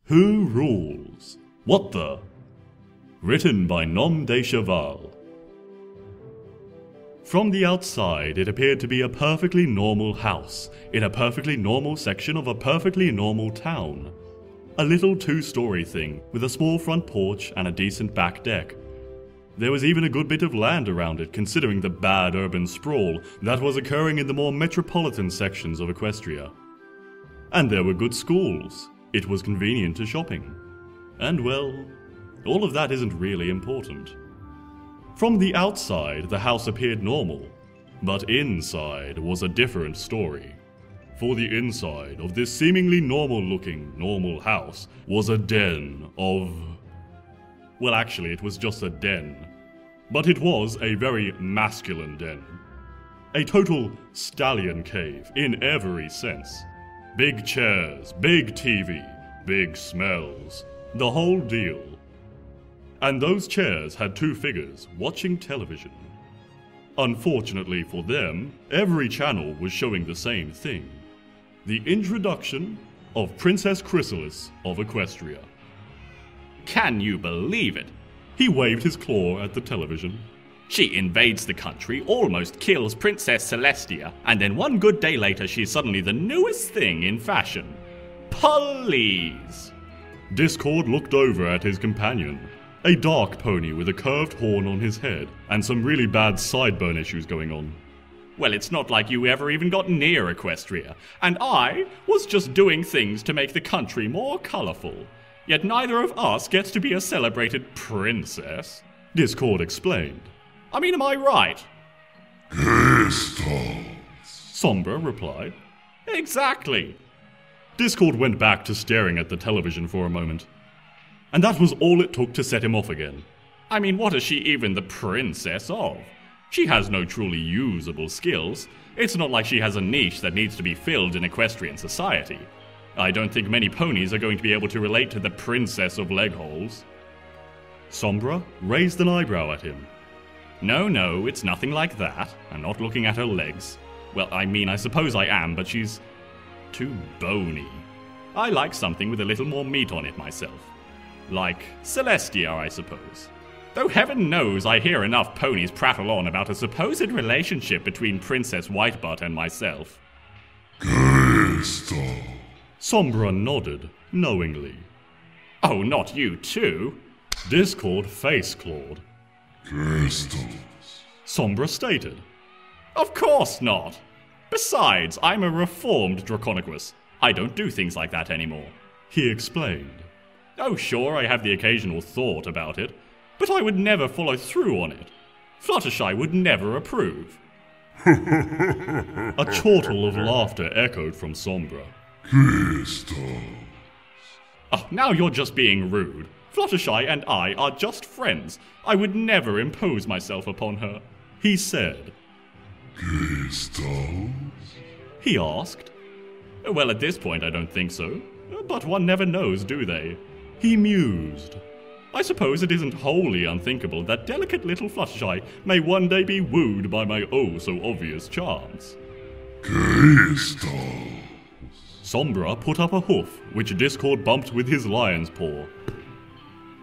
Who Rules? What the? Written by deCheval. From the outside, it appeared to be a perfectly normal house, in a perfectly normal section of a perfectly normal town. A little two-story thing, with a small front porch and a decent back deck. There was even a good bit of land around it, considering the bad urban sprawl that was occurring in the more metropolitan sections of Equestria. And there were good schools. It was convenient to shopping. And well, all of that isn't really important. From the outside, the house appeared normal, but inside was a different story. For the inside of this seemingly normal-looking, normal house was a den of... Well, actually, it was just a den. But it was a very masculine den. A total stallion cave, in every sense. Big chairs, big TV, big smells, the whole deal. And those chairs had two figures watching television. Unfortunately for them, every channel was showing the same thing. The introduction of Princess Chrysalis of Equestria. Can you believe it? He waved his claw at the television. She invades the country, almost kills Princess Celestia, and then one good day later she's suddenly the newest thing in fashion. Please! Discord looked over at his companion. A dark pony with a curved horn on his head, and some really bad sideburn issues going on. Well, it's not like you ever even got near Equestria, and I was just doing things to make the country more colourful. Yet neither of us gets to be a celebrated princess. Discord explained. I mean, am I right? Crystals, Sombra replied. Exactly. Discord went back to staring at the television for a moment. And that was all it took to set him off again. I mean, what is she even the princess of? She has no truly usable skills. It's not like she has a niche that needs to be filled in equestrian society. I don't think many ponies are going to be able to relate to the princess of leg holes. Sombra raised an eyebrow at him. No, it's nothing like that. I'm not looking at her legs. Well, I mean, I suppose I am, but she's too bony. I like something with a little more meat on it myself. Like Celestia, I suppose. Though heaven knows I hear enough ponies prattle on about a supposed relationship between Princess Whitebutt and myself. crystals, Sombra nodded, knowingly. Oh, not you too? Discord face-clawed. crystals, Sombra stated. Of course not. Besides, I'm a reformed Draconicus. I don't do things like that anymore. He explained. Oh, sure, I have the occasional thought about it, but I would never follow through on it. Fluttershy would never approve. A chortle of laughter echoed from Sombra. crystals, Oh, now you're just being rude. Fluttershy and I are just friends. I would never impose myself upon her. He said. crystals, He asked. Well, at this point I don't think so. But one never knows, do they? He mused. I suppose it isn't wholly unthinkable that delicate little Fluttershy may one day be wooed by my oh-so-obvious charms. crystals, Sombra put up a hoof, which Discord bumped with his lion's paw.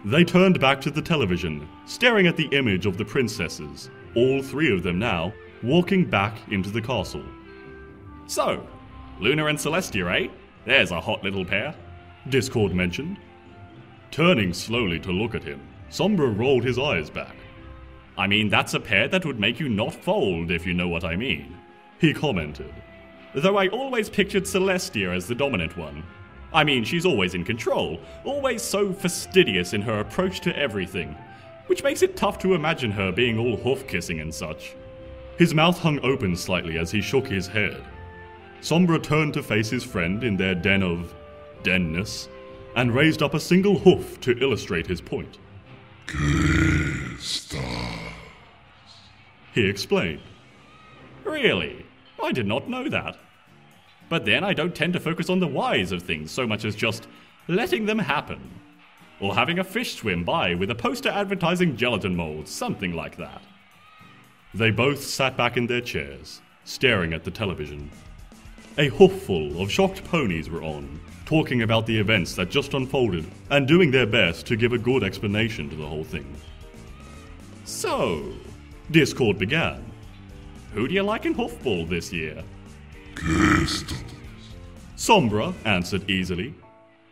They turned back to the television, staring at the image of the princesses, all three of them now, walking back into the castle. So, Luna and Celestia, eh? There's a hot little pair. Discord mentioned. Turning slowly to look at him, Sombra rolled his eyes back. I mean, that's a pair that would make you not fold, if you know what I mean. He commented. Though I always pictured Celestia as the dominant one. I mean, she's always in control, always so fastidious in her approach to everything, which makes it tough to imagine her being all hoof-kissing and such. His mouth hung open slightly as he shook his head. Sombra turned to face his friend in their den of denness, and raised up a single hoof to illustrate his point. crystals, He explained. Really? I did not know that. But then I don't tend to focus on the whys of things so much as just letting them happen. Or having a fish swim by with a poster advertising gelatin molds, something like that. They both sat back in their chairs, staring at the television. A hoofful of shocked ponies were on, talking about the events that just unfolded and doing their best to give a good explanation to the whole thing. So, Discord began. who do you like in Hoofball this year? Crystals. Sombra answered easily.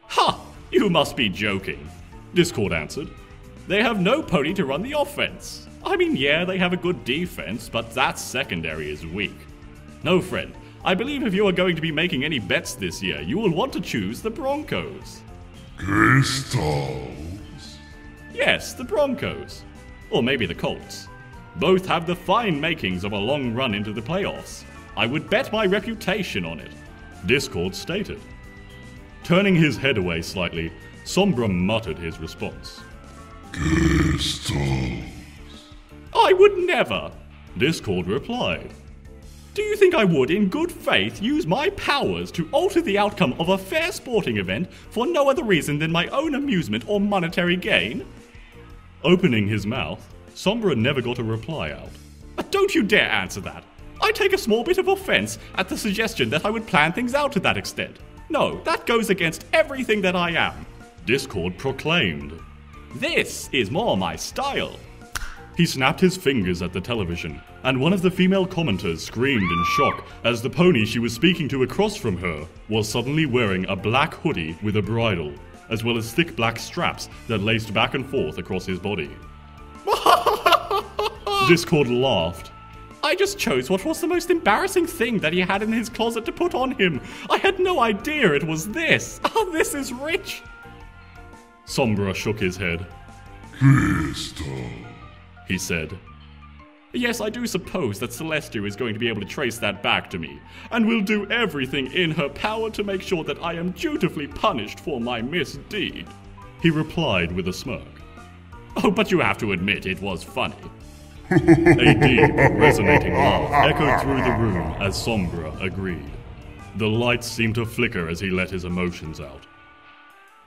Ha! You must be joking. Discord answered. They have no pony to run the offense. I mean, yeah, they have a good defense, but that secondary is weak. No, friend, I believe if you are going to be making any bets this year, you will want to choose the Broncos. Crystals. Yes, the Broncos. Or maybe the Colts. Both have the fine makings of a long run into the playoffs. I would bet my reputation on it. Discord stated. Turning his head away slightly, Sombra muttered his response. Crystals. I would never. Discord replied. Do you think I would, in good faith, use my powers to alter the outcome of a fair sporting event for no other reason than my own amusement or monetary gain? Opening his mouth, Sombra never got a reply out. Don't you dare answer that. I take a small bit of offense at the suggestion that I would plan things out to that extent. No, that goes against everything that I am. Discord proclaimed. This is more my style. He snapped his fingers at the television, and one of the female commenters screamed in shock as the pony she was speaking to across from her was suddenly wearing a black hoodie with a bridle, as well as thick black straps that laced back and forth across his body. Discord laughed. I just chose what was the most embarrassing thing that he had in his closet to put on him. I had no idea it was this. Oh, this is rich. Sombra shook his head. Crystal. He said. Yes, I do suppose that Celestia is going to be able to trace that back to me, and will do everything in her power to make sure that I am dutifully punished for my misdeed. He replied with a smirk. Oh, but you have to admit it was funny. A deep, resonating laugh echoed through the room as Sombra agreed. The lights seemed to flicker as he let his emotions out.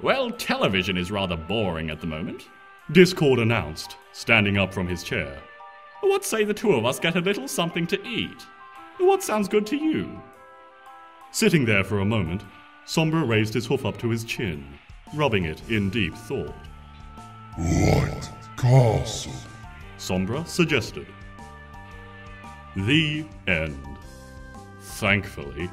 Well, television is rather boring at the moment, Discord announced, standing up from his chair. What say the two of us get a little something to eat? What sounds good to you? Sitting there for a moment, Sombra raised his hoof up to his chin, rubbing it in deep thought. White Castle. Sombra suggested. The end. Thankfully,